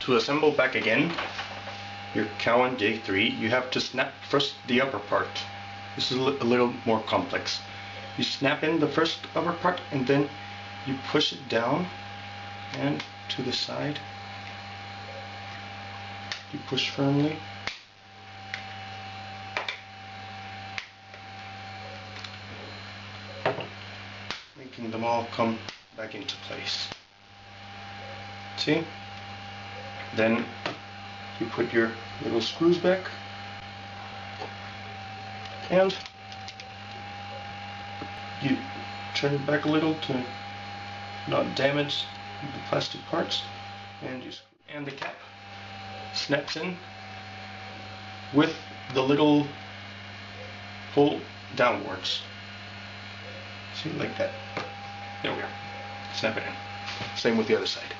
To assemble back again your COWON J3, you have to snap first the upper part. This is a little more complex. You snap in the first upper part and then you push it down and to the side. You push firmly. Making them all come back into place. See? Then you put your little screws back and you turn it back a little to not damage the plastic parts, and the cap snaps in with the little pull downwards. See, like that. There we are. Snap it in. Same with the other side.